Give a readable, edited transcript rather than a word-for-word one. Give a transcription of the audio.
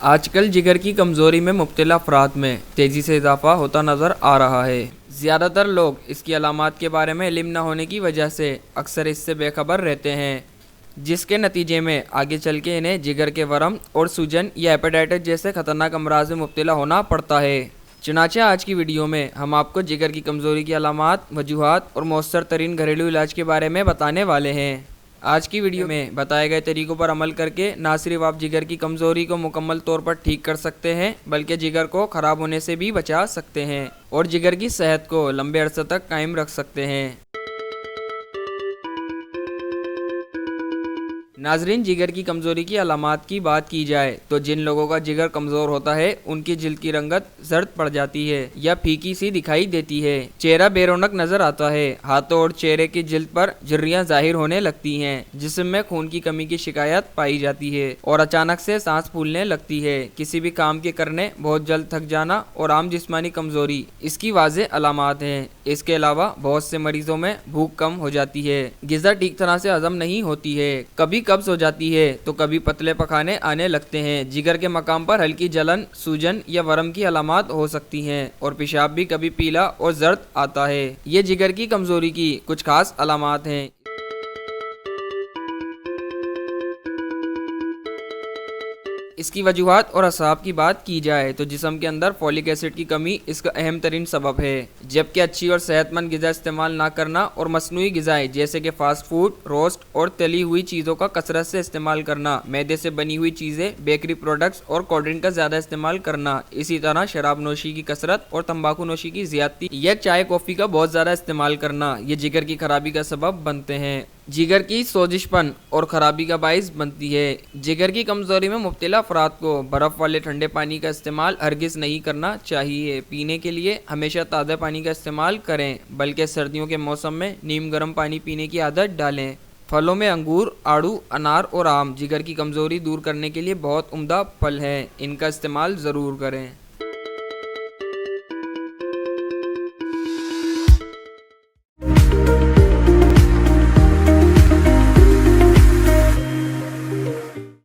आजकल जिगर की कमज़ोरी में मुब्तला अफराद में तेज़ी से इजाफा होता नज़र आ रहा है। ज़्यादातर लोग इसकी अलामात के बारे में इल्म न होने की वजह से अक्सर इससे बेखबर रहते हैं, जिसके नतीजे में आगे चल के इन्हें जिगर के वरम और सूजन या हेपेटाइटिस जैसे ख़तरनाक अमराज में मुब्तला होना पड़ता है। चुनांचे आज की वीडियो में हम आपको जिगर की कमज़ोरी की अलामात, वजूहात और मौसर तरीन घरेलू इलाज के बारे में बताने वाले हैं। आज की वीडियो में बताए गए तरीकों पर अमल करके ना सिर्फ आप जिगर की कमज़ोरी को मुकम्मल तौर पर ठीक कर सकते हैं, बल्कि जिगर को ख़राब होने से भी बचा सकते हैं और जिगर की सेहत को लंबे अरसे तक कायम रख सकते हैं। नाजरीन, जिगर की कमज़ोरी की अलामात की बात की जाए तो जिन लोगों का जिगर कमज़ोर होता है उनकी जिल्द की रंगत जर्द पड़ जाती है या फीकी सी दिखाई देती है। चेहरा बेरौनक नजर आता है। हाथों और चेहरे की जिल्द पर झुर्रियां जाहिर होने लगती हैं, जिस्म में खून की कमी की शिकायत पाई जाती है और अचानक से सांस फूलने लगती है। किसी भी काम के करने बहुत जल्द थक जाना और आम जिस्मानी कमज़ोरी इसकी वाज़ेह अलामात हैं। इसके अलावा बहुत से मरीजों में भूख कम हो जाती है, ग़िज़ा ठीक तरह से हज़म नहीं होती है, कभी कब्ज़ हो जाती है तो कभी पतले पखाने आने लगते हैं। जिगर के मकाम पर हल्की जलन, सूजन या वरम की अलामात हो सकती हैं और पेशाब भी कभी पीला और जर्द आता है। ये जिगर की कमज़ोरी की कुछ खास अलामात हैं। इसकी वजूहात और असाब की बात की जाए तो जिस्म के अंदर फॉलिक एसिड की कमी इसका अहम तरीन सबब है, जबकि अच्छी और सेहतमंद ग़िज़ा इस्तेमाल ना करना और मसनूई ग़िज़ाएँ जैसे कि फ़ास्ट फूड, रोस्ट और तली हुई चीज़ों का कसरत से इस्तेमाल करना, मैदे से बनी हुई चीज़ें, बेकरी प्रोडक्ट्स और कोल्ड ड्रिंक का ज़्यादा इस्तेमाल करना, इसी तरह शराब नोशी की कसरत और तंबाकू नोशी की ज़्यादती या चाय कॉफ़ी का बहुत ज़्यादा इस्तेमाल करना, ये जिगर की खराबी का सबब बनते हैं। जिगर की सोजिशपन और ख़राबी का बाइस बनती है। जिगर की कमज़ोरी में मुब्तला अफराद को बर्फ़ वाले ठंडे पानी का इस्तेमाल हरगिज़ नहीं करना चाहिए। पीने के लिए हमेशा ताज़ा पानी का इस्तेमाल करें, बल्कि सर्दियों के मौसम में नीम गर्म पानी पीने की आदत डालें। फलों में अंगूर, आड़ू, अनार और आम जिगर की कमज़ोरी दूर करने के लिए बहुत उम्दा फल हैं। इनका इस्तेमाल ज़रूर करें।